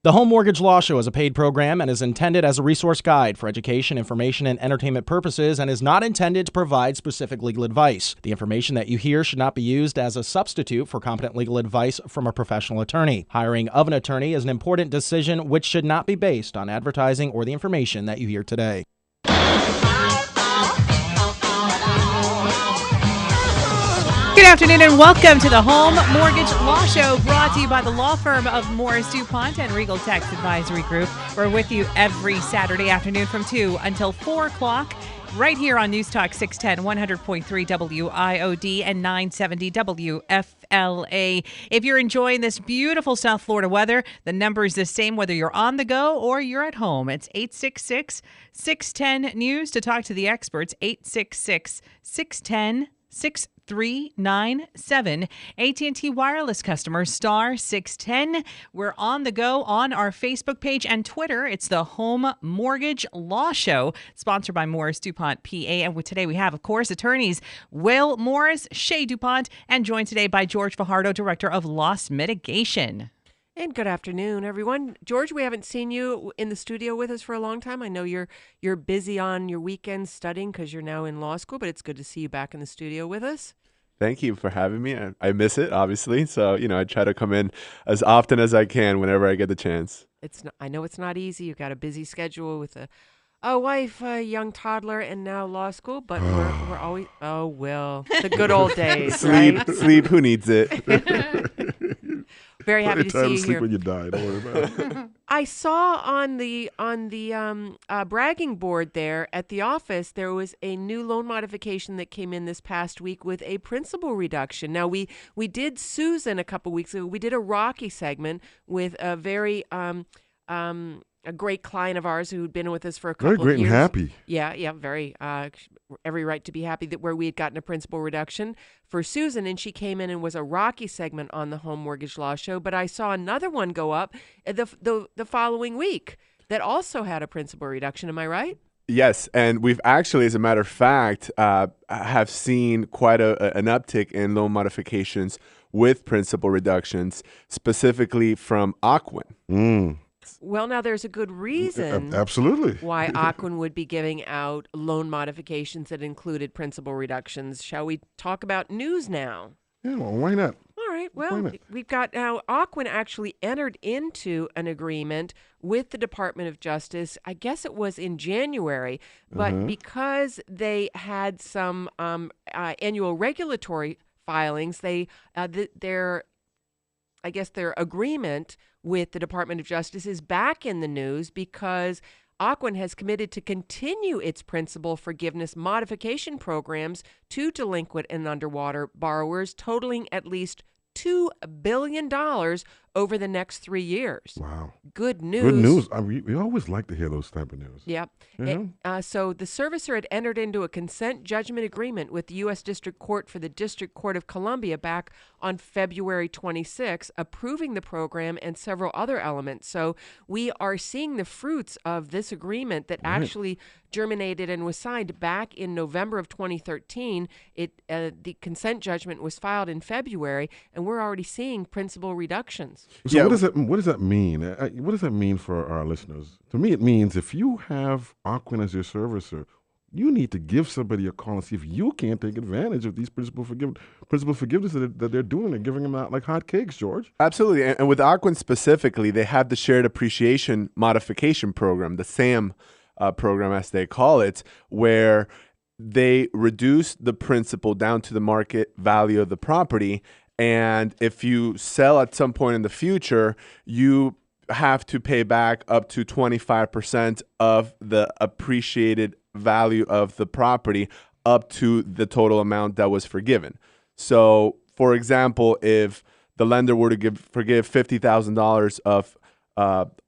The Home Mortgage Law Show is a paid program and is intended as a resource guide for education, information, and entertainment purposes and is not intended to provide specific legal advice. The information that you hear should not be used as a substitute for competent legal advice from a professional attorney. Hiring of an attorney is an important decision which should not be based on advertising or the information that you hear today. Good afternoon and welcome to the Home Mortgage Law Show, brought to you by the law firm of Morris, DuPont and Regal Tax Advisory Group. We're with you every Saturday afternoon from 2 until 4 o'clock right here on News Talk 610, 100.3 WIOD and 970 WFLA. If you're enjoying this beautiful South Florida weather, the number is the same whether you're on the go or you're at home. It's 866-610-NEWS to talk to the experts, 866-610-6397. AT&T Wireless customers, star 610. We're on the go on our Facebook page and Twitter. It's the Home Mortgage Law Show, sponsored by Morris DuPont PA. And today we have, of course, attorneys Will Morris, Shay DuPont, and joined today by George Fajardo, Director of Loss Mitigation. And good afternoon, everyone. George, we haven't seen you in the studio with us for a long time. I know you're busy on your weekends studying because you're now in law school, but it's good to see you back in the studio with us. Thank you for having me. I miss it, obviously. So, I try to come in as often as I can whenever I get the chance. I know it's not easy. You've got a busy schedule with a wife, a young toddler, and now law school, but we're always, Will, the good old days, right? Sleep, who needs it? Very happy to see you sleep here. When you die, don't worry about it. I saw on the bragging board there at the office, there was a new loan modification that came in this past week with a principal reduction. Now, we did Susan a couple weeks ago. We did a Rocky segment with a very a great client of ours who'd been with us for a couple of years. Very great and happy. Yeah, very. Every right to be happy that where we had gotten a principal reduction for Susan, and she came in and was a Rocky segment on the Home Mortgage Law Show. But I saw another one go up the following week that also had a principal reduction. Am I right? Yes, and we've actually, as a matter of fact, have seen quite an uptick in loan modifications with principal reductions, specifically from Ocwen. Well, now there's a good reason Absolutely. why Ocwen would be giving out loan modifications that included principal reductions. Shall we talk about news now? Yeah, well, why not? All right. Well, we've got now Ocwen actually entered into an agreement with the Department of Justice. I guess it was in January, but because they had some annual regulatory filings, their agreement with the Department of Justice is back in the news because Ocwen has committed to continue its principal forgiveness modification programs to delinquent and underwater borrowers, totaling at least $2 billion over the next 3 years. Wow. Good news. Good news. We always like to hear those type of news. Yep. So the servicer had entered into a consent judgment agreement with the U.S. District Court for the District Court of Columbia back on February 26, approving the program and several other elements. So we are seeing the fruits of this agreement that actually germinated and was signed back in November of 2013. The consent judgment was filed in February, and we're already seeing principal reductions. So what does that mean? What does that mean for our listeners? To me, it means if you have Ocwen as your servicer, you need to give somebody a call and see if you can't take advantage of these principal forgiveness that they're doing and giving them out like hotcakes, George. Absolutely. And with Ocwen specifically, they have the Shared Appreciation Modification Program, the SAM program as they call it, where they reduce the principal down to the market value of the property. And if you sell at some point in the future, you have to pay back up to 25% of the appreciated value of the property up to the total amount that was forgiven. So, for example, if the lender were to forgive $50,000 of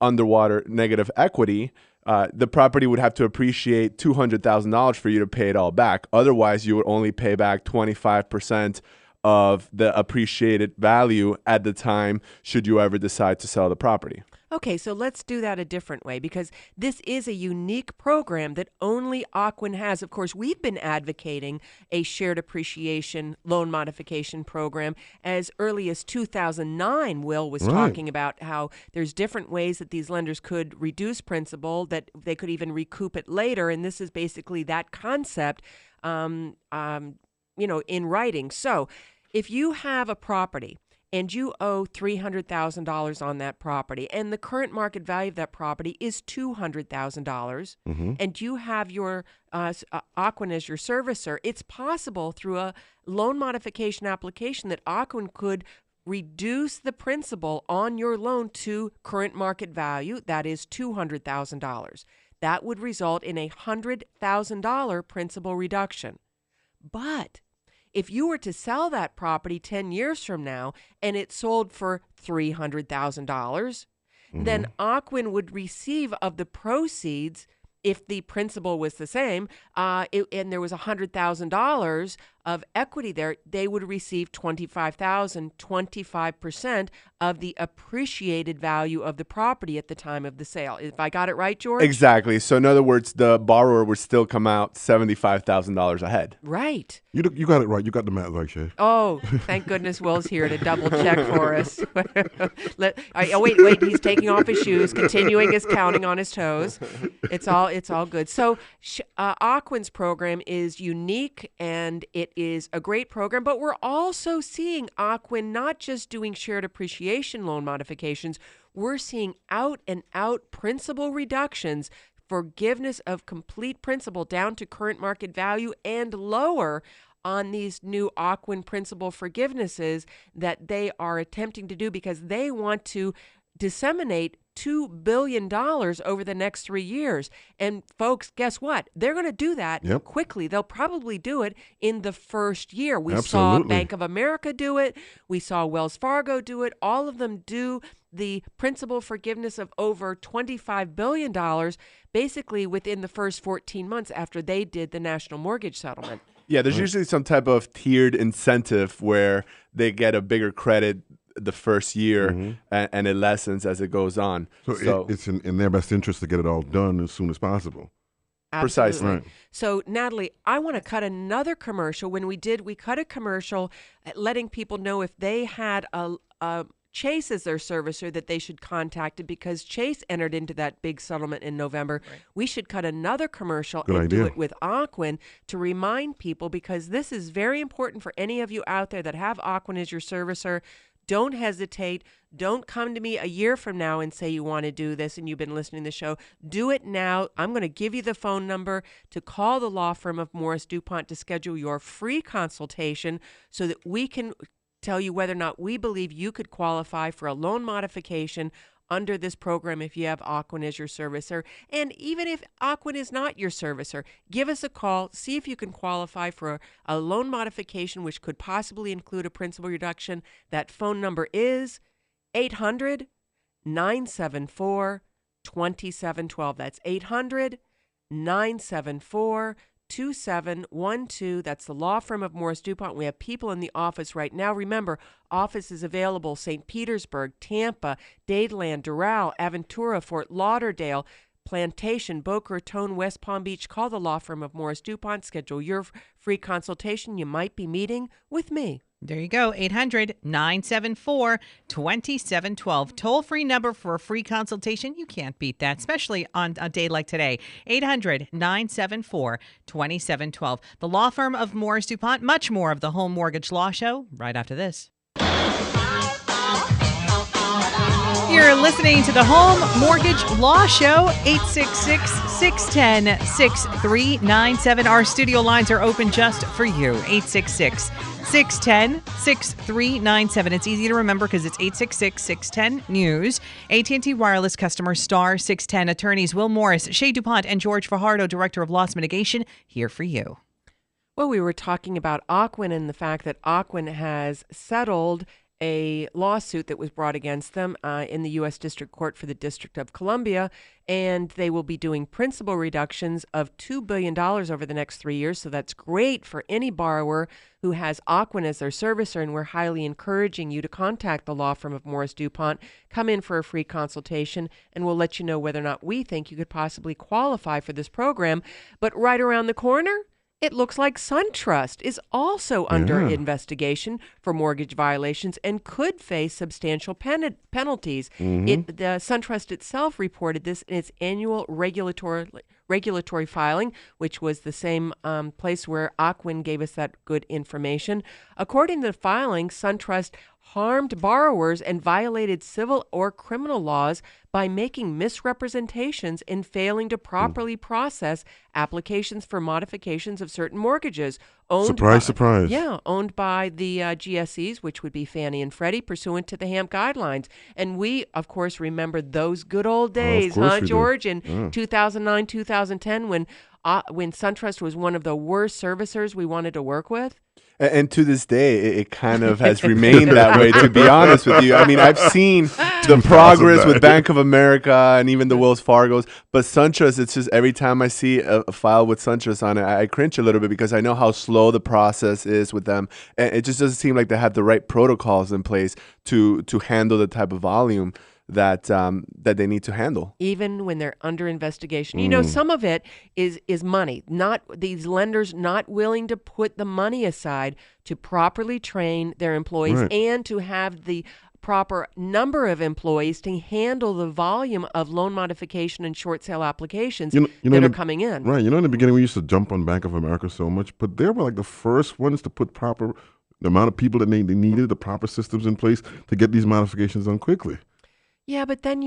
underwater negative equity, the property would have to appreciate $200,000 for you to pay it all back. Otherwise, you would only pay back 25% of the appreciated value at the time should you ever decide to sell the property. Okay, so let's do that a different way, because this is a unique program that only Ocwen has. Of course, we've been advocating a shared appreciation loan modification program as early as 2009. Will was talking about how there's different ways that these lenders could reduce principal, that they could even recoup it later. And this is basically that concept, in writing. So if you have a property and you owe $300,000 on that property, and the current market value of that property is $200,000, and you have your Ocwen as your servicer, it's possible through a loan modification application that Ocwen could reduce the principal on your loan to current market value, that is $200,000. That would result in a $100,000 principal reduction. But if you were to sell that property 10 years from now and it sold for $300,000, then Ocwen would receive of the proceeds, if the principal was the same, and there was $100,000 of equity there, they would receive $25,000, 25% of the appreciated value of the property at the time of the sale. If I got it right, George? Exactly. So in other words, the borrower would still come out $75,000 ahead. Right. You got it right. You got the math right, Shay. Oh, thank goodness Will's here to double check for us. Wait, he's taking off his shoes, continuing his counting on his toes. It's all good. So Ocwen's program is unique, and it is a great program, but we're also seeing Ocwen not just doing shared appreciation loan modifications, we're seeing out and out principal reductions, forgiveness of complete principal down to current market value and lower on these new Ocwen principal forgivenesses that they are attempting to do, because they want to disseminate $2 billion over the next 3 years. And folks, guess what? They're going to do that quickly. They'll probably do it in the first year. We saw Bank of America do it. We saw Wells Fargo do it. All of them do the principal forgiveness of over $25 billion basically within the first 14 months after they did the national mortgage settlement. Yeah, there's usually some type of tiered incentive where they get a bigger credit the first year and it lessens as it goes on. So it's in their best interest to get it all done as soon as possible. Absolutely. Precisely. Right. So, Natalie, I want to cut another commercial. We cut a commercial letting people know if they had a Chase as their servicer that they should contact it, because Chase entered into that big settlement in November. Right. We should cut another commercial do it with Ocwen to remind people, because this is very important for any of you out there that have Ocwen as your servicer. Don't hesitate. Don't come to me a year from now and say you want to do this and you've been listening to the show. Do it now. I'm going to give you the phone number to call the law firm of Morris DuPont to schedule your free consultation so that we can tell you whether or not we believe you could qualify for a loan modification under this program if you have Ocwen as your servicer. And even if Ocwen is not your servicer, give us a call, see if you can qualify for a loan modification which could possibly include a principal reduction. That phone number is 800-974-2712. That's 800-974-2712. 2712. That's the law firm of Morris DuPont. We have people in the office right now. Remember, office is available St. Petersburg, Tampa, Dadeland, Doral, Aventura, Fort Lauderdale, Plantation, Boca Raton, West Palm Beach. Call the law firm of Morris DuPont. Schedule your free consultation. You might be meeting with me. There you go. 800-974-2712. Toll-free number for a free consultation. You can't beat that, especially on a day like today. 800-974-2712. The law firm of Morris DuPont. Much more of the Home Mortgage Law Show right after this. You're listening to the Home Mortgage Law Show, 866-610-6397. Our studio lines are open just for you, 866-610-6397. It's easy to remember because it's 866-610-NEWS. AT&T Wireless customer star 610 attorneys Will Morris, Shay DuPont, and George Fajardo, Director of Loss Mitigation, here for you. Well, we were talking about Ocwen and the fact that Ocwen has settled a lawsuit that was brought against them in the U.S. District Court for the District of Columbia, and they will be doing principal reductions of $2 billion over the next 3 years. So that's great for any borrower who has Ocwen as their servicer, and we're highly encouraging you to contact the law firm of Morris DuPont. Come in for a free consultation, and we'll let you know whether or not we think you could possibly qualify for this program. But right around the corner, it looks like SunTrust is also under investigation for mortgage violations and could face substantial penalties. The SunTrust itself reported this in its annual regulatory filing, which was the same place where Ocwen gave us that good information. According to the filing, SunTrust harmed borrowers and violated civil or criminal laws by making misrepresentations and failing to properly process applications for modifications of certain mortgages. Surprise. Yeah, owned by the GSEs, which would be Fannie and Freddie, pursuant to the HAMP guidelines. And we, of course, remember those good old days, George, in 2009, 2010, when SunTrust was one of the worst servicers we wanted to work with. And to this day, it kind of has remained that way, to be honest with you. I mean, I've seen the progress with Bank of America and even the Wells Fargos, but SunTrust, it's just every time I see a file with SunTrust on it, I cringe a little bit because I know how slow the process is with them. And it just doesn't seem like they have the right protocols in place to handle the type of volume that they need to handle, even when they're under investigation. You know, some of it is money. Not these lenders not willing to put the money aside to properly train their employees and to have the proper number of employees to handle the volume of loan modification and short sale applications that are coming in. Right. You know, in the beginning, we used to jump on Bank of America so much, but they were like the first ones to put the amount of people that they needed, the proper systems in place to get these modifications done quickly. Yeah, but then,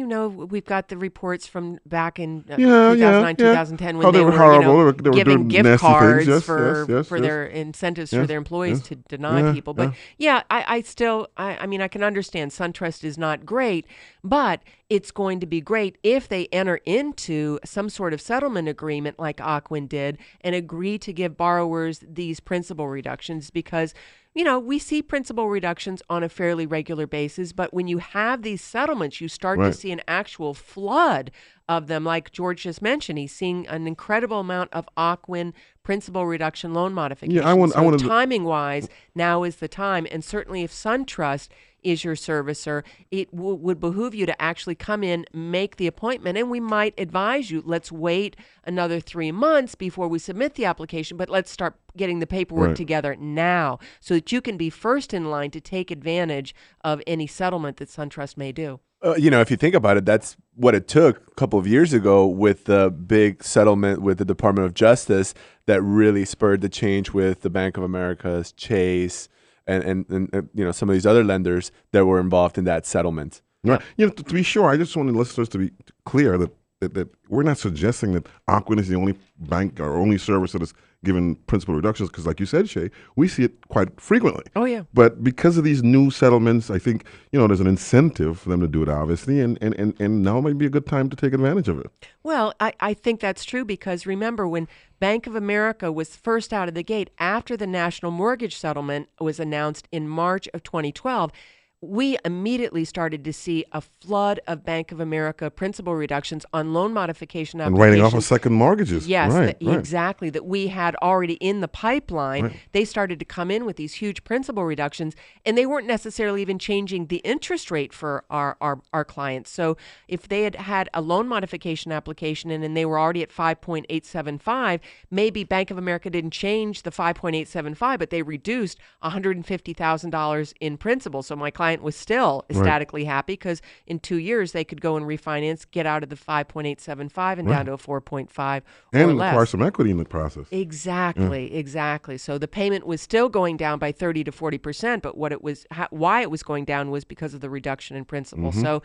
we've got the reports from back in 2009, 2010 when they were horrible. They were giving doing gift cards things. for their incentives for their employees to deny people. But I can understand SunTrust is not great, but it's going to be great if they enter into some sort of settlement agreement like Ocwen did and agree to give borrowers these principal reductions, because we see principal reductions on a fairly regular basis, but when you have these settlements, you start to see an actual flood of them. Like George just mentioned, he's seeing an incredible amount of Ocwen principal reduction loan modifications. So timing-wise, now is the time. And certainly if SunTrust is your servicer, it would behoove you to actually come in, make the appointment, and we might advise you, let's wait another 3 months before we submit the application, but let's start getting the paperwork together now so that you can be first in line to take advantage of any settlement that SunTrust may do. If you think about it, that's what it took a couple of years ago with the big settlement with the Department of Justice that really spurred the change with the Bank of America's, Chase, and some of these other lenders that were involved in that settlement. Right. To be sure, I just want the listeners to be clear that we're not suggesting that Ocwen is the only bank or only service that is given principal reductions, because like you said, Shay, we see it quite frequently. Oh, yeah. But because of these new settlements, I think, there's an incentive for them to do it, obviously, and now might be a good time to take advantage of it. Well, I think that's true, because remember when Bank of America was first out of the gate after the national mortgage settlement was announced in March of 2012, we immediately started to see a flood of Bank of America principal reductions on loan modification applications. And writing off of second mortgages. Yes, exactly, that we had already in the pipeline. Right. They started to come in with these huge principal reductions, and they weren't necessarily even changing the interest rate for our clients. So if they had a loan modification application and they were already at 5.875, maybe Bank of America didn't change the 5.875, but they reduced $150,000 in principal. So my client was still ecstatically happy, because in 2 years they could go and refinance, get out of the 5.875 and down to a 4.5 or and less. Acquire some equity in the process. Exactly. So the payment was still going down by 30 to 40%, but why it was going down was because of the reduction in principal. So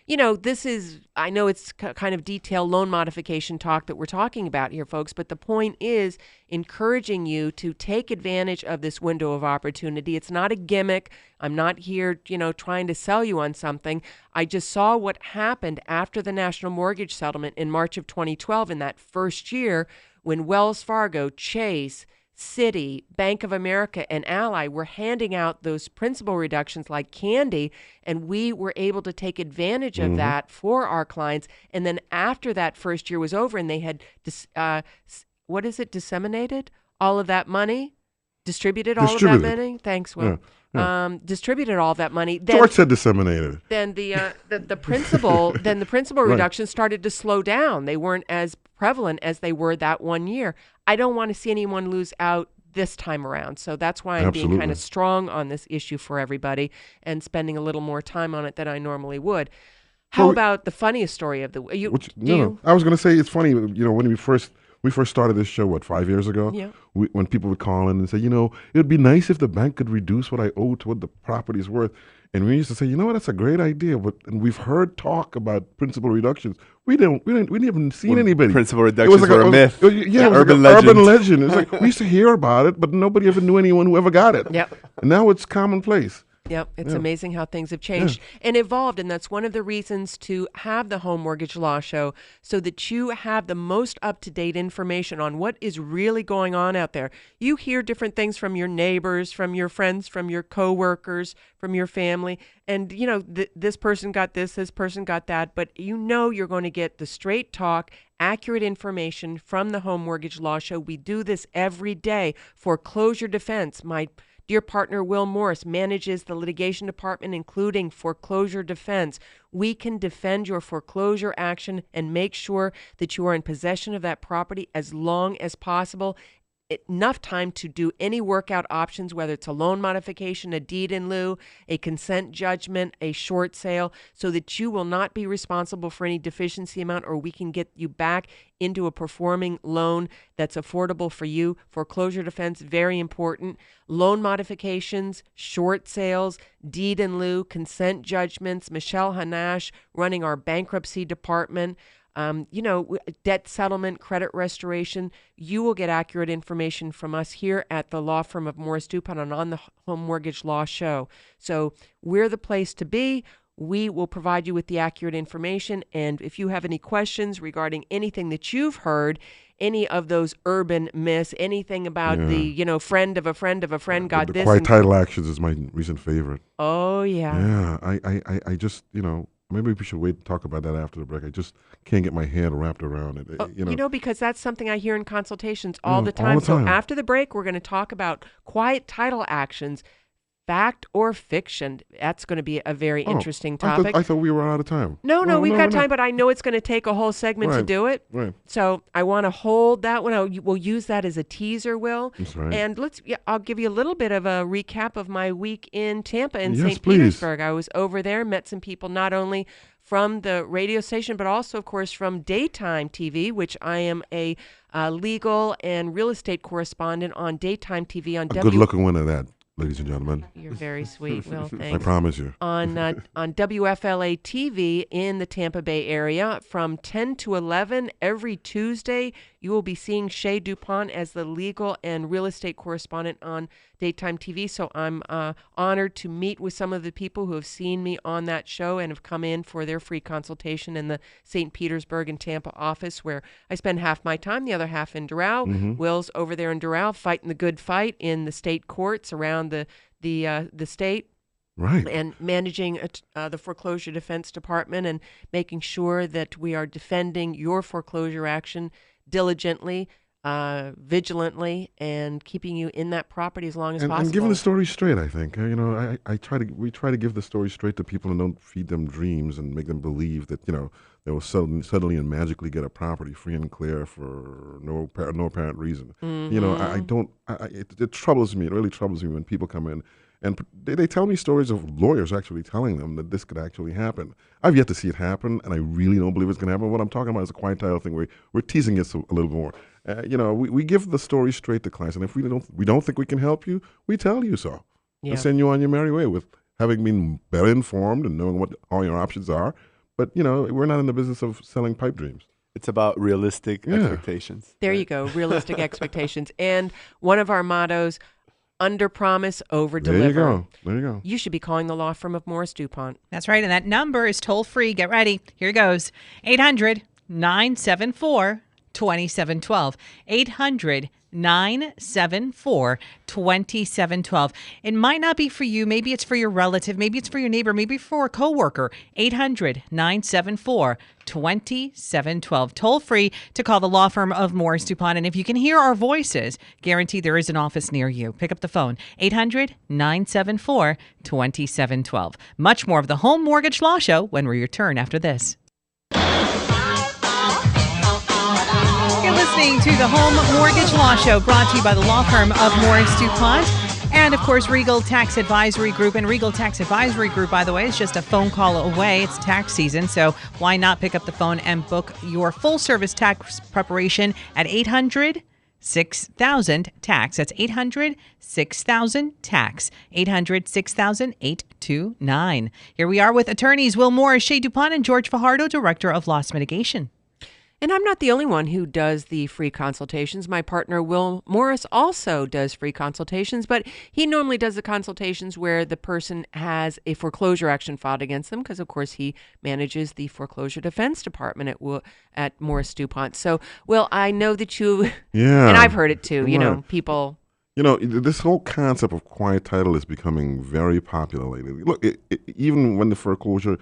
this is, I know it's kind of detailed loan modification talk that we're talking about here, folks, but the point is encouraging you to take advantage of this window of opportunity. It's not a gimmick. I'm not here, trying to sell you on something. I just saw what happened after the national mortgage settlement in March of 2012 in that first year when Wells Fargo, Chase, Citi, Bank of America, and Ally were handing out those principal reductions like candy, and we were able to take advantage of that for our clients. And then after that first year was over and they had, disseminated all of that money? Distributed all of that money? Thanks, Will. Yeah. Distributed all of that money. Then, George said disseminated. Then the principal Right. reductions started to slow down. They weren't as prevalent as they were that one year. I don't want to see anyone lose out this time around. So that's why I'm being kind Absolutely. of strong on this issue for everybody and spending a little more time on it than I normally would. How about the funniest story of the week? I was going to say it's funny. When we first started this show, 5 years ago? Yeah. When people would call in and say, it would be nice if the bank could reduce what I owe to what the property is worth. And we used to say, that's a great idea. And we've heard talk about principal reductions. We haven't seen anybody. Principal reductions were a myth. Yeah, it was urban like legend. urban legend. It's like we used to hear about it, but nobody ever knew anyone who ever got it. Yep. And now it's commonplace. Yep, it's amazing how things have changed and evolved, and that's one of the reasons to have the Home Mortgage Law Show, so that you have the most up-to-date information on what is really going on out there. You hear different things from your neighbors, from your friends, from your coworkers, from your family, and this person got this person got that, but you're going to get the straight talk, accurate information from the Home Mortgage Law Show. We do this every day. Foreclosure defense. My dear partner, Will Morris, manages the litigation department, including foreclosure defense. We can defend your foreclosure action and make sure that you are in possession of that property as long as possible. Enough time to do any workout options, whether it's a loan modification, a deed in lieu, a consent judgment, a short sale, so that you will not be responsible for any deficiency amount, or we can get you back into a performing loan that's affordable for you. Foreclosure defense, very important. Loan modifications, short sales, deed in lieu, consent judgments. Michelle Hanash running our bankruptcy department. Debt settlement, credit restoration. You will get accurate information from us here at the law firm of Morris DuPont and on the Home Mortgage Law Show. So we're the place to be. We will provide you with the accurate information. And if you have any questions regarding anything that you've heard, any of those urban myths, anything about the, friend of a friend of a friend got the this. quiet title actions is my recent favorite. Oh, yeah. Yeah, I just, maybe we should wait and talk about that after the break. I just can't get my head wrapped around it. Because that's something I hear in consultations all the time. So after the break, we're going to talk about quiet title actions, fact or fiction. That's going to be a very interesting topic. I thought we were out of time. No, we've got time, but I know it's going to take a whole segment to do it. Right. So I want to hold that one. We'll use that as a teaser, Will. That's right. And I'll give you a little bit of a recap of my week in Tampa and Yes, St. please. Petersburg. I was over there, met some people not only from the radio station, but also, of course, from daytime TV, which I am a legal and real estate correspondent on daytime TV on A good-looking one of that, ladies and gentlemen. You're very sweet, Will. Thanks. I promise you. On WFLA TV in the Tampa Bay area from 10 to 11 every Tuesday. You will be seeing Shay DuPont as the legal and real estate correspondent on daytime TV. So I'm honored to meet with some of the people who have seen me on that show and have come in for their free consultation in the St. Petersburg and Tampa office, where I spend half my time, the other half in Doral. Mm-hmm. Will's over there in Doral fighting the good fight in the state courts around the state. Right. And managing the foreclosure defense department and making sure that we are defending your foreclosure action diligently, vigilantly, and keeping you in that property as long as possible. And giving the story straight, I think. We try to give the story straight to people and don't feed them dreams and make them believe that, they will suddenly and magically get a property free and clear for no apparent reason. Mm-hmm. It troubles me. It really troubles me when people come in and they tell me stories of lawyers actually telling them that this could actually happen. I've yet to see it happen, and I really don't believe it's going to happen. What I'm talking about is a quiet title thing where we're teasing it a little more. We give the story straight to clients, and if we don't think we can help you, we tell you so. Yeah. And send you on your merry way with having been better informed and knowing what all your options are. But, we're not in the business of selling pipe dreams. It's about realistic expectations. There you go, realistic expectations. And one of our mottos, under promise, over deliver. There you go. You should be calling the law firm of Morris DuPont. That's right. And that number is toll free. Get ready. Here it goes. 800-974-2712. 800 800-974-2712. It might not be for you. Maybe it's for your relative. Maybe it's for your neighbor. Maybe for a coworker. 800-974-2712. Toll free to call the law firm of Morris DuPont. And if you can hear our voices, guarantee there is an office near you. Pick up the phone. 800-974-2712. Much more of the Home Mortgage Law Show when we return after this. You're listening to the Home Mortgage Law Show, brought to you by the law firm of Morris DuPont. And, of course, Regal Tax Advisory Group. And Regal Tax Advisory Group, by the way, is just a phone call away. It's tax season, so why not pick up the phone and book your full-service tax preparation at 800-6000-TAX. That's 800-6000-TAX. 800-6000-829. Here we are with attorneys Will Morris, Shay DuPont, and George Fajardo, Director of Loss Mitigation. And I'm not the only one who does the free consultations. My partner, Will Morris, also does free consultations, but he normally does the consultations where the person has a foreclosure action filed against them because, of course, he manages the foreclosure defense department at Morris DuPont. So, Will, I know that you, and I've heard it too, people... this whole concept of quiet title is becoming very popular lately. Look, even when the foreclosure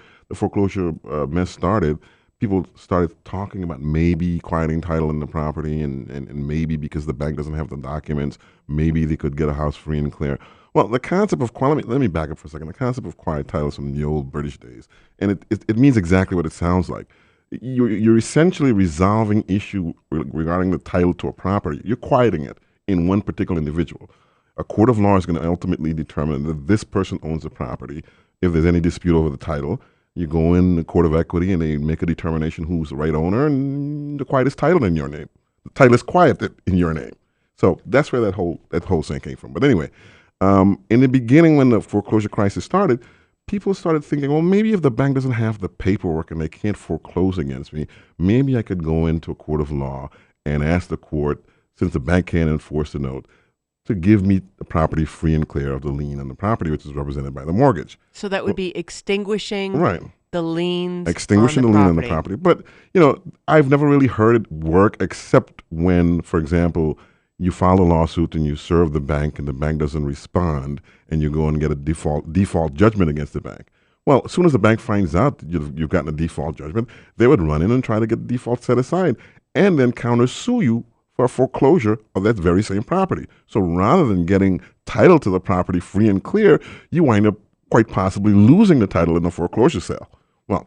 mess started, people started talking about maybe quieting title in the property and maybe because the bank doesn't have the documents, maybe they could get a house free and clear. Well, the concept of quiet, let me back up for a second. The concept of quiet title is from the old British days, and it means exactly what it sounds like. You're essentially resolving issue regarding the title to a property. You're quieting it in one particular individual. A court of law is going to ultimately determine that this person owns the property. If there's any dispute over the title, you go in the court of equity and they make a determination who's the right owner, and the quietest title in your name. The title is quiet in your name. So that's where that whole thing came from. But anyway, in the beginning when the foreclosure crisis started, people started thinking, well, maybe if the bank doesn't have the paperwork and they can't foreclose against me, maybe I could go into a court of law and ask the court, since the bank can't enforce the note, to give me the property free and clear of the lien on the property, which is represented by the mortgage. So that would be extinguishing the liens extinguishing on the lien on the property. But, I've never really heard it work except when, for example, you file a lawsuit and you serve the bank and the bank doesn't respond and you go and get a default judgment against the bank. Well, as soon as the bank finds out that you've gotten a default judgment, they would run in and try to get the default set aside and then countersue you for foreclosure of that very same property. So rather than getting title to the property free and clear, you wind up quite possibly losing the title in the foreclosure sale. Well,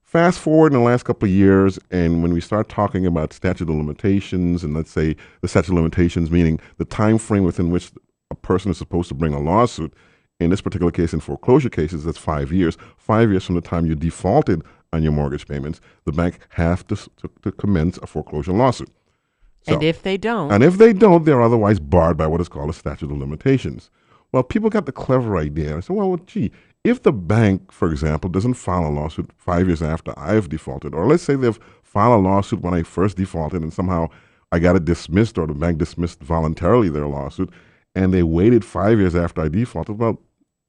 fast forward in the last couple of years, and when we start talking about statute of limitations, and let's say the statute of limitations meaning the time frame within which a person is supposed to bring a lawsuit, in this particular case, in foreclosure cases, that's 5 years. 5 years from the time you defaulted on your mortgage payments, the bank has to commence a foreclosure lawsuit. So, and if they don't, they're otherwise barred by what is called a statute of limitations. Well, people got the clever idea. I said, well, gee, if the bank, for example, doesn't file a lawsuit 5 years after I've defaulted, or let's say they've filed a lawsuit when I first defaulted and somehow I got it dismissed or the bank dismissed voluntarily their lawsuit, and they waited 5 years after I defaulted, well,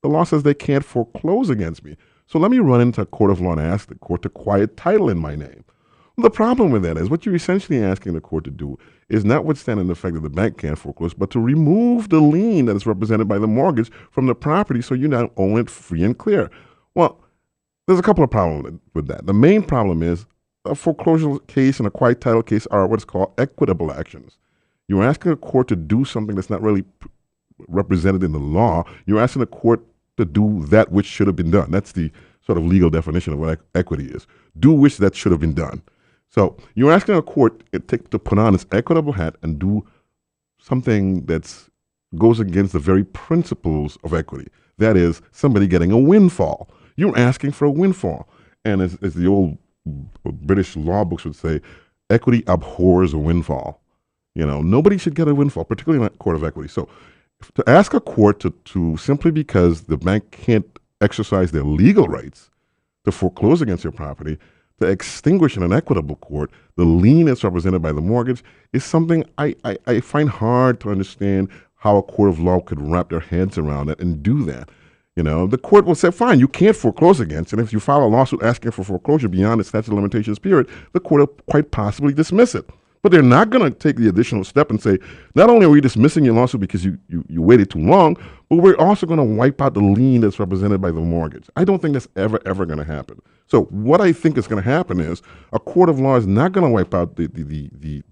the law says they can't foreclose against me. So let me run into a court of law and ask the court to quiet title in my name. The problem with that is what you're essentially asking the court to do is notwithstanding the fact that the bank can't foreclose, but to remove the lien that is represented by the mortgage from the property so you now own it free and clear. Well, there's a couple of problems with that. The main problem is a foreclosure case and a quiet title case are what's called equitable actions. You're asking a court to do something that's not really represented in the law. You're asking the court to do that which should have been done. That's the sort of legal definition of what equity is. Do which that should have been done. So you're asking a court to put on its equitable hat and do something that goes against the very principles of equity. That is, somebody getting a windfall. You're asking for a windfall. And as the old British law books would say, equity abhors a windfall. Nobody should get a windfall, particularly in a court of equity. So to ask a court to simply because the bank can't exercise their legal rights to foreclose against your property, to extinguish in an equitable court the lien that's represented by the mortgage is something I find hard to understand how a court of law could wrap their heads around it and do that. The court will say, fine, you can't foreclose against, and if you file a lawsuit asking for foreclosure beyond the statute of limitations period, the court will quite possibly dismiss it But they're not going to take the additional step and say, not only are we dismissing your lawsuit because you waited too long, but we're also going to wipe out the lien that's represented by the mortgage. I don't think that's ever going to happen. So what I think is going to happen is a court of law is not going to wipe out the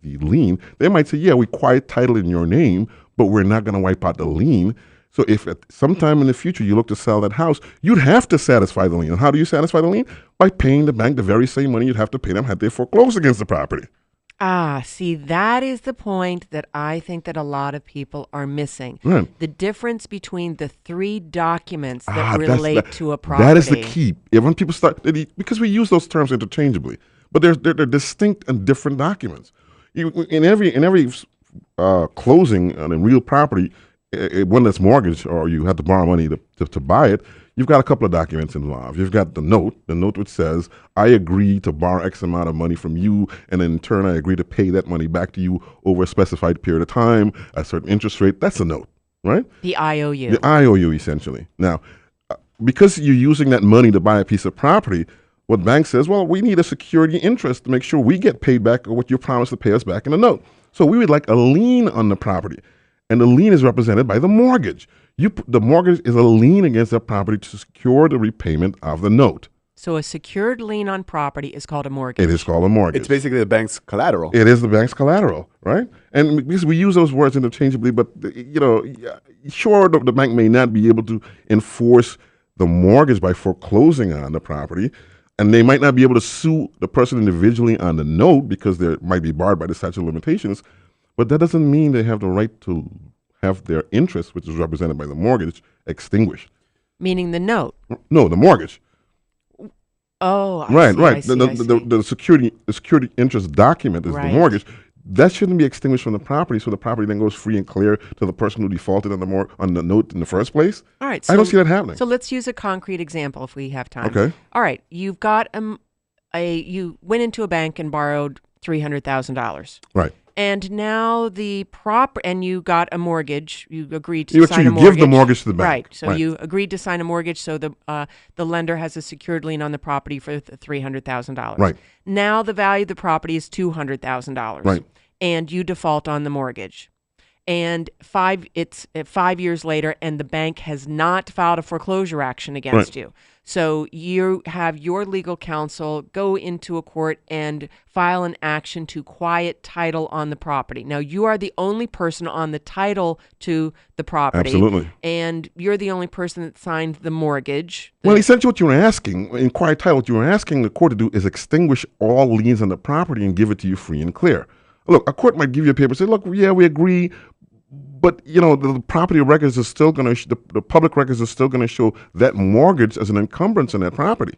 lien. They might say, yeah, we quiet title in your name, but we're not going to wipe out the lien. So if at sometime in the future you look to sell that house, you'd have to satisfy the lien. And how do you satisfy the lien? By paying the bank the very same money you'd have to pay them had they foreclosed against the property. See, that is the point that I think that a lot of people are missing. Right. The difference between the three documents that relate to a property. That is the key. When people start, because we use those terms interchangeably, but they're distinct and different documents. In every closing on a real property, one that's mortgaged or you have to borrow money to buy it, you've got a couple of documents involved. You've got the note which says, I agree to borrow X amount of money from you, and in turn, I agree to pay that money back to you over a specified period of time, at a certain interest rate. That's a note, right? The IOU. The IOU, essentially. Now, because you're using that money to buy a piece of property, what bank says, well, we need a security interest to make sure we get paid back what you promised to pay us back in the note. So we would like a lien on the property, and the lien is represented by the mortgage. The mortgage is a lien against that property to secure the repayment of the note. So a secured lien on property is called a mortgage. It is called a mortgage. It's basically the bank's collateral. It is the bank's collateral, right? And because we use those words interchangeably, but sure, the bank may not be able to enforce the mortgage by foreclosing on the property, and they might not be able to sue the person individually on the note because they might be barred by the statute of limitations. But that doesn't mean they have the right to have their interest, which is represented by the mortgage, extinguished. Meaning the note? No, the mortgage. Oh, right. I see. The security interest document is the mortgage. That shouldn't be extinguished from the property, so the property then goes free and clear to the person who defaulted on the note in the first place. All right. I don't see that happening. So let's use a concrete example if we have time. Okay. All right. You've got you went into a bank and borrowed $300,000. Right. And now and you got a mortgage. You agreed to sign a mortgage. You give the mortgage to the bank. Right. So you agreed to sign a mortgage. So the lender has a secured lien on the property for $300,000. Right. Now the value of the property is $200,000. Right. And you default on the mortgage. And 5 years later, and the bank has not filed a foreclosure action against you. So you have your legal counsel go into a court and file an action to quiet title on the property. Now, you are the only person on the title to the property. Absolutely. And you're the only person that signed the mortgage. Well, essentially what you were asking, in quiet title, what you were asking the court to do is extinguish all liens on the property and give it to you free and clear. Look, a court might give you a paper and say, look, yeah, we agree, but, the property records are still going to, the public records are still going to show that mortgage as an encumbrance on that property.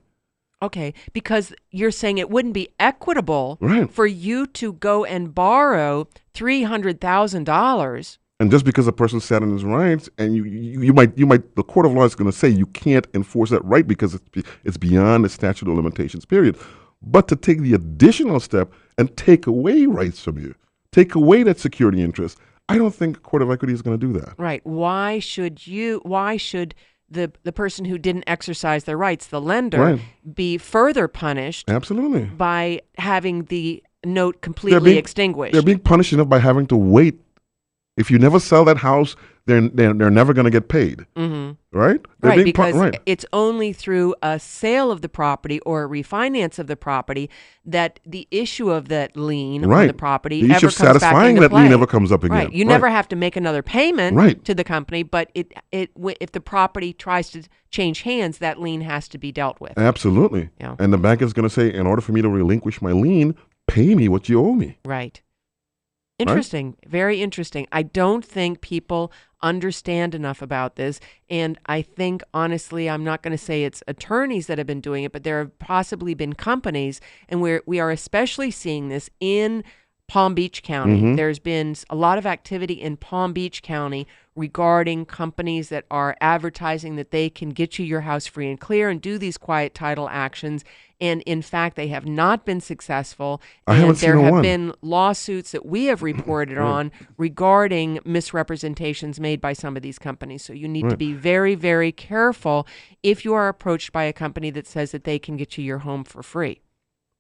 Okay, because you're saying it wouldn't be equitable Right. for you to go and borrow $300,000. And just because a person sat on his rights, and you might, the court of law is going to say you can't enforce that right because it's beyond the statute of limitations period. But to take the additional step and take away rights from you, take away that security interest, I don't think a court of equity is going to do that. Right. Why should the person who didn't exercise their rights, the lender, be further punished? Absolutely. By having the note completely extinguished? They're being punished enough by having to wait. If you never sell that house, they're never going to get paid. Mm-hmm. Right? Because it's only through a sale of the property or a refinance of the property that the issue of that lien on the property the issue ever of comes back satisfying into that play. lien never comes up again. Right. You never have to make another payment Right. to the company, but if the property tries to change hands, that lien has to be dealt with. Absolutely. Yeah. And the bank is going to say, in order for me to relinquish my lien, pay me what you owe me. Right. Interesting. Right? Very interesting. I don't think people understand enough about this. And I think, honestly, I'm not going to say it's attorneys that have been doing it, but there have possibly been companies, and we are especially seeing this in Palm Beach County. Mm-hmm. There's been a lot of activity in Palm Beach County regarding companies that are advertising that they can get you your house free and clear and do these quiet title actions. And in fact, they have not been successful. And there have been lawsuits that we have reported on regarding misrepresentations made by some of these companies. So you need to be very, very careful if you are approached by a company that says that they can get you your home for free.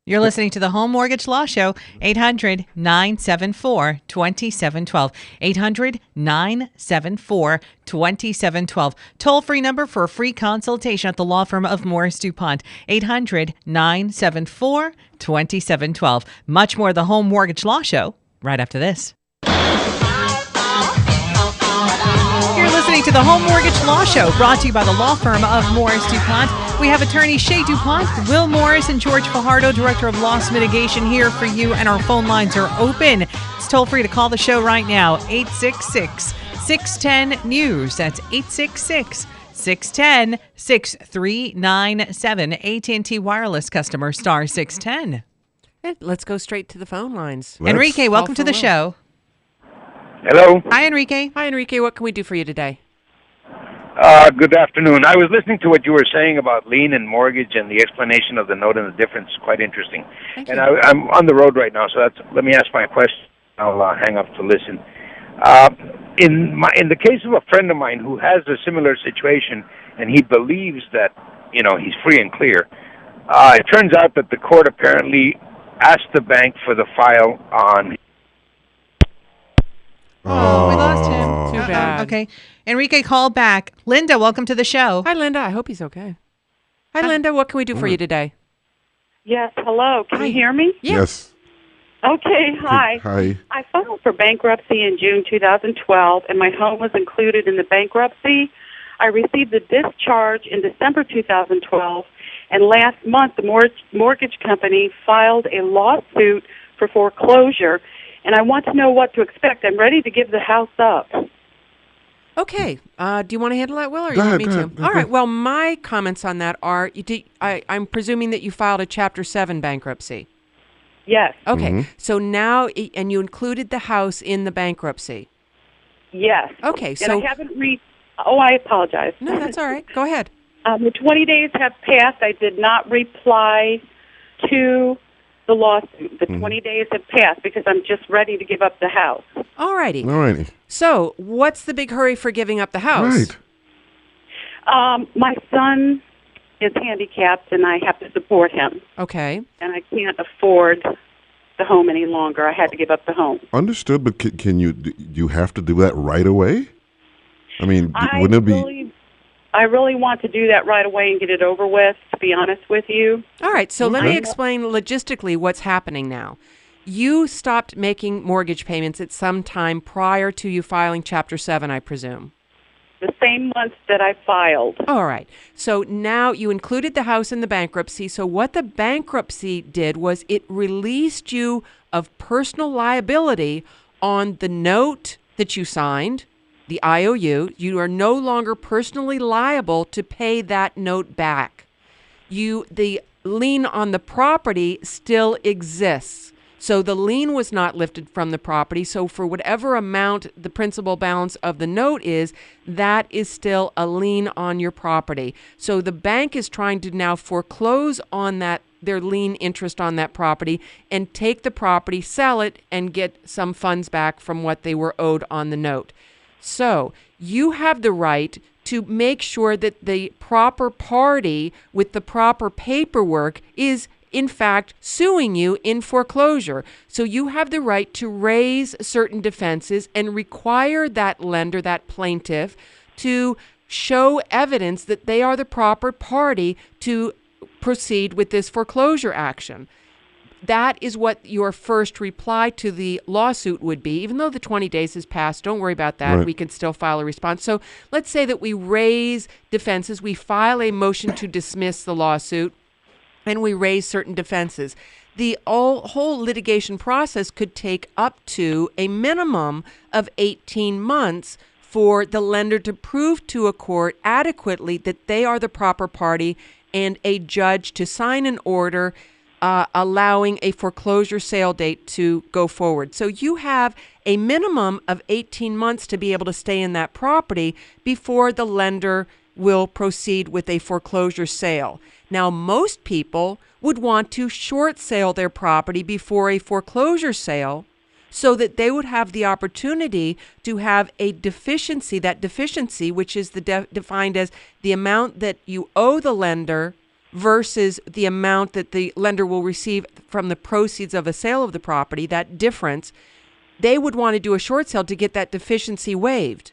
You're listening to the Home Mortgage Law Show, 800-974-2712. 800-974-2712. Toll-free number for a free consultation at the law firm of Morris DuPont. 800-974-2712. Much more of the Home Mortgage Law Show right after this. You're listening to the Home Mortgage Law Show, brought to you by the law firm of Morris DuPont. We have attorneys Shay DuPont, Will Morris, and George Fajardo, Director of Loss Mitigation, here for you, and our phone lines are open. It's toll free to call the show right now, 866-610-NEWS. That's 866-610-6397. AT&T Wireless customer star 610. And let's go straight to the phone lines. Enrique, welcome to the show. Hello. Hi, Enrique. Hi, Enrique. What can we do for you today? Good afternoon. I was listening to what you were saying about lien and mortgage and the explanation of the note and the difference. Quite interesting. Thank And you. I'm on the road right now, so let me ask my question. I'll hang up to listen. In the case of a friend of mine who has a similar situation, and he believes that he's free and clear, it turns out that the court apparently asked the bank for the file on. Oh, we lost him. Too bad. Okay. Enrique, call back. Linda, welcome to the show. Hi, Linda. I hope he's okay. Hi, Linda. What can we do for you today? Yes, hello. Can Hi. you hear me? Yeah. Yes. Okay, hi. Hi. I filed for bankruptcy in June 2012, and my home was included in the bankruptcy. I received the discharge in December 2012, and last month the mortgage company filed a lawsuit for foreclosure, and I want to know what to expect. I'm ready to give the house up. Okay. Do you want to handle that, Will, or Go you ahead, want me go to? ahead, go All right. ahead. Well, my comments on that are, I'm presuming that you filed a Chapter 7 bankruptcy. Yes, Okay. So now, and you included the house in the bankruptcy. yes. Okay. And So, I haven't Oh, I apologize. no, that's all right. Go ahead. The 20 days have passed. I did not reply to the lawsuit. The 20 days have passed because I'm just ready to give up the house. All righty. All righty. So, what's the big hurry for giving up the house? Right. My son is handicapped, and I have to support him, Okay. and I can't afford the home any longer. I had to give up the home. Understood, but can you, do you have to do that right away? I mean, wouldn't it be... I really want to do that right away and get it over with, to be honest with you. All right. So, let me Okay. explain logistically what's happening now. You stopped making mortgage payments at some time prior to you filing Chapter 7, I presume. The same month that I filed. All right. So now you included the house in the bankruptcy. So what the bankruptcy did was it released you of personal liability on the note that you signed, the IOU. You are no longer personally liable to pay that note back. The lien on the property still exists. So the lien was not lifted from the property. So for whatever amount the principal balance of the note is, that is still a lien on your property. So the bank is trying to now foreclose on their lien interest on that property and take the property, sell it, and get some funds back from what they were owed on the note. So you have the right to make sure that the proper party with the proper paperwork is in fact suing you in foreclosure. So you have the right to raise certain defenses and require that lender, that plaintiff, to show evidence that they are the proper party to proceed with this foreclosure action. That is what your first reply to the lawsuit would be. Even though the 20 days has passed, don't worry about that. Right. We can still file a response. So let's say that we raise defenses, we file a motion to dismiss the lawsuit, and we raise certain defenses. The whole litigation process could take up to a minimum of 18 months for the lender to prove to a court adequately that they are the proper party and a judge to sign an order allowing a foreclosure sale date to go forward. So you have a minimum of 18 months to be able to stay in that property before the lender will proceed with a foreclosure sale. Now, most people would want to short sale their property before a foreclosure sale so that they would have the opportunity to have a deficiency, that deficiency, which is defined as the amount that you owe the lender versus the amount that the lender will receive from the proceeds of a sale of the property, that difference, they would want to do a short sale to get that deficiency waived.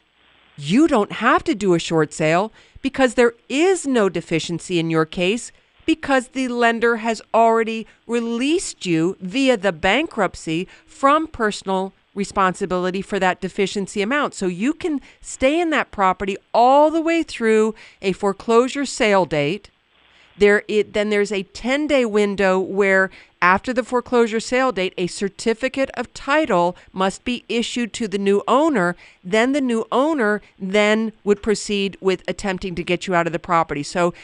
You don't have to do a short sale because there is no deficiency in your case because the lender has already released you via the bankruptcy from personal responsibility for that deficiency amount. So you can stay in that property all the way through a foreclosure sale date. Then there's a 10-day window where after the foreclosure sale date, a certificate of title must be issued to the new owner. Then the new owner then would proceed with attempting to get you out of the property. So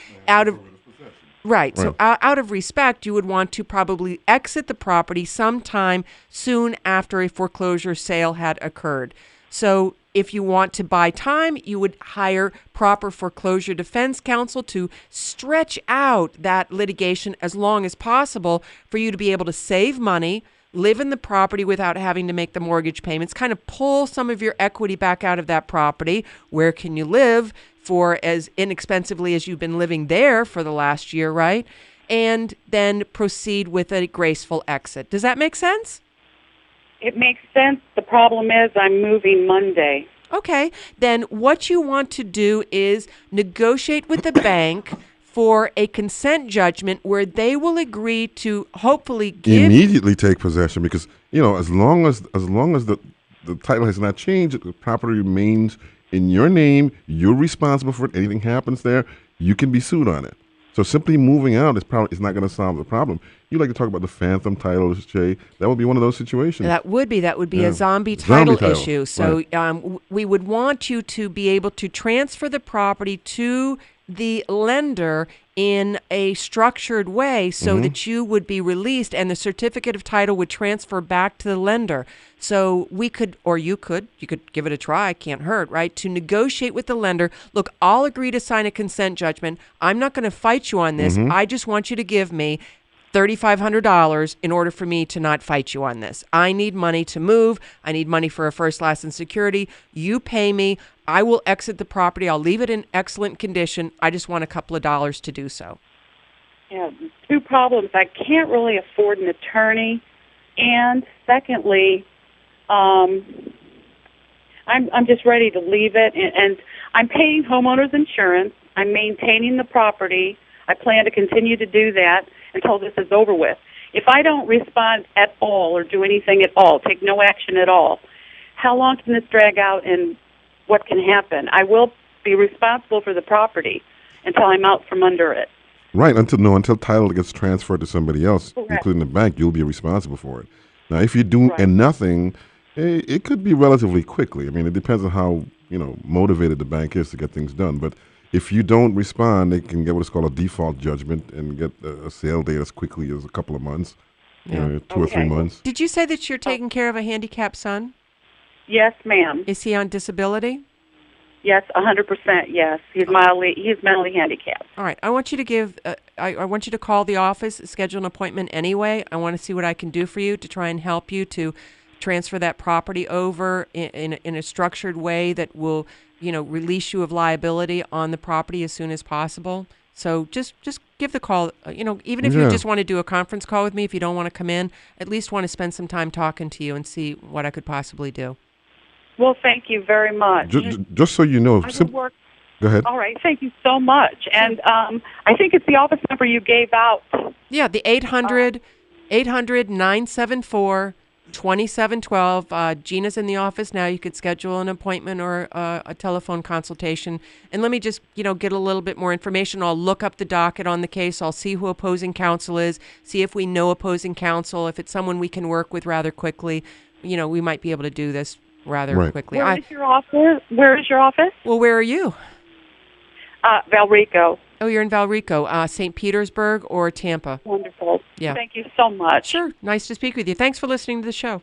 Right. So out of respect, you would want to probably exit the property sometime soon after a foreclosure sale had occurred. So if you want to buy time, you would hire proper foreclosure defense counsel to stretch out that litigation as long as possible for you to be able to save money, live in the property without having to make the mortgage payments, kind of pull some of your equity back out of that property. Where can you live for as inexpensively as you've been living there for the last year, right? And then proceed with a graceful exit. Does that make sense? It makes sense. The problem is I'm moving Monday. Okay. Then what you want to do is negotiate with the bank for a consent judgment where they will agree to hopefully immediately take possession, because as long as the title has not changed, the property remains in your name. You're responsible for it. Anything happens there, you can be sued on it. So simply moving out is not going to solve the problem. You like to talk about the phantom title, Jay. That would be one of those situations. That would be a zombie title issue. So right. We would want you to be able to transfer the property to the lender in a structured way so that you would be released and the certificate of title would transfer back to the lender. So we could, or you could give it a try, can't hurt, right? To negotiate with the lender. Look, I'll agree to sign a consent judgment. I'm not going to fight you on this. I just want you to give me $3,500 in order for me to not fight you on this. I need money to move. I need money for a first, last, and security. You pay me. I will exit the property. I'll leave it in excellent condition. I just want a couple of dollars to do so. Yeah, two problems. I can't really afford an attorney, and secondly, I'm just ready to leave it, and I'm paying homeowners insurance. I'm maintaining the property. I plan to continue to do that until this is over with. If I don't respond at all or do anything at all, take no action at all, how long can this drag out and what can happen? I will be responsible for the property until I'm out from under it. Right, until title gets transferred to somebody else, Correct. Including the bank, you'll be responsible for it. Now, if you do and nothing, it could be relatively quickly. I mean, it depends on how motivated the bank is to get things done. But if you don't respond, they can get what is called a default judgment and get a sale date as quickly as a couple of months, 2 or 3 months. Did you say that you're taking care of a handicapped son? Yes, ma'am. Is he on disability? Yes, 100%. Yes, he's mentally handicapped. All right. I want you to I want you to call the office, schedule an appointment anyway. I want to see what I can do for you to try and help you to transfer that property over in a structured way that will, release you of liability on the property as soon as possible. So just give the call. Even if you just want to do a conference call with me, if you don't want to come in, at least want to spend some time talking to you and see what I could possibly do. Well, thank you very much. Just so you know, Go ahead. All right, thank you so much. And I think it's the office number you gave out. Yeah, the 800-974-2712. Gina's in the office now. You could schedule an appointment or a telephone consultation. And let me just, get a little bit more information. I'll look up the docket on the case. I'll see who opposing counsel is, see if we know opposing counsel. If it's someone we can work with rather quickly, we might be able to do this rather quickly. Where is your office? Well, where are you? Valrico. Oh, you're in Valrico, St. Petersburg or Tampa. Wonderful. Yeah. Thank you so much. Sure. Nice to speak with you. Thanks for listening to the show.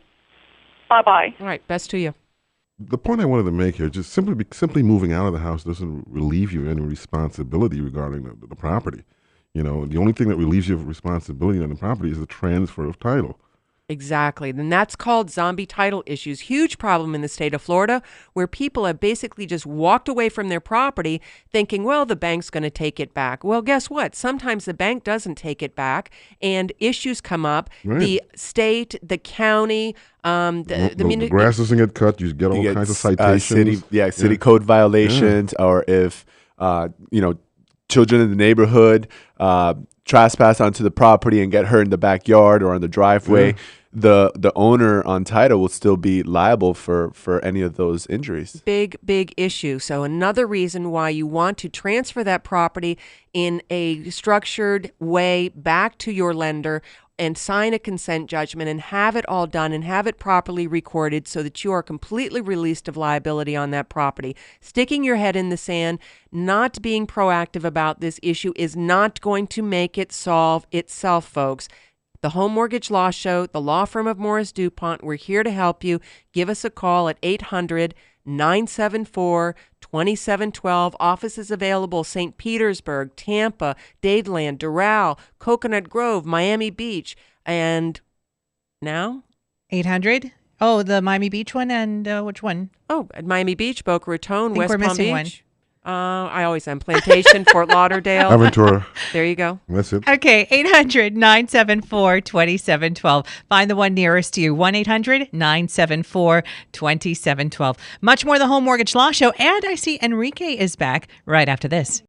Bye-bye. All right. Best to you. The point I wanted to make here, just simply moving out of the house doesn't relieve you of any responsibility regarding the property. The only thing that relieves you of responsibility on the property is the transfer of title. Exactly. And that's called zombie title issues. Huge problem in the state of Florida, where people have basically just walked away from their property thinking, well, the bank's going to take it back. Well, guess what? Sometimes the bank doesn't take it back and issues come up. Right. The state, the county, the grass doesn't get cut. You get all kinds of citations. City code violations, or if, children in the neighborhood trespass onto the property and get hurt in the backyard or on the driveway, the owner on title will still be liable for any of those injuries. Big issue. So another reason why you want to transfer that property in a structured way back to your lender and sign a consent judgment and have it all done and have it properly recorded so that you are completely released of liability on that property. Sticking your head in the sand, not being proactive about this issue is not going to make it solve itself, folks. The Home Mortgage Law Show, the law firm of Morris DuPont, we're here to help you. Give us a call at 800-974-2712. Offices available: St. Petersburg, Tampa, Dadeland, Doral, Coconut Grove, Miami Beach, and now 800. Oh, the Miami Beach one, and which one? Oh, at Miami Beach, Boca Raton, think West we're Palm missing Beach. one. I always am. Plantation, Fort Lauderdale. Aventura. There you go. That's it. Okay, 800-974-2712. Find the one nearest to you, 1-800-974-2712. Much more the Home Mortgage Law Show, and I see Enrique is back right after this.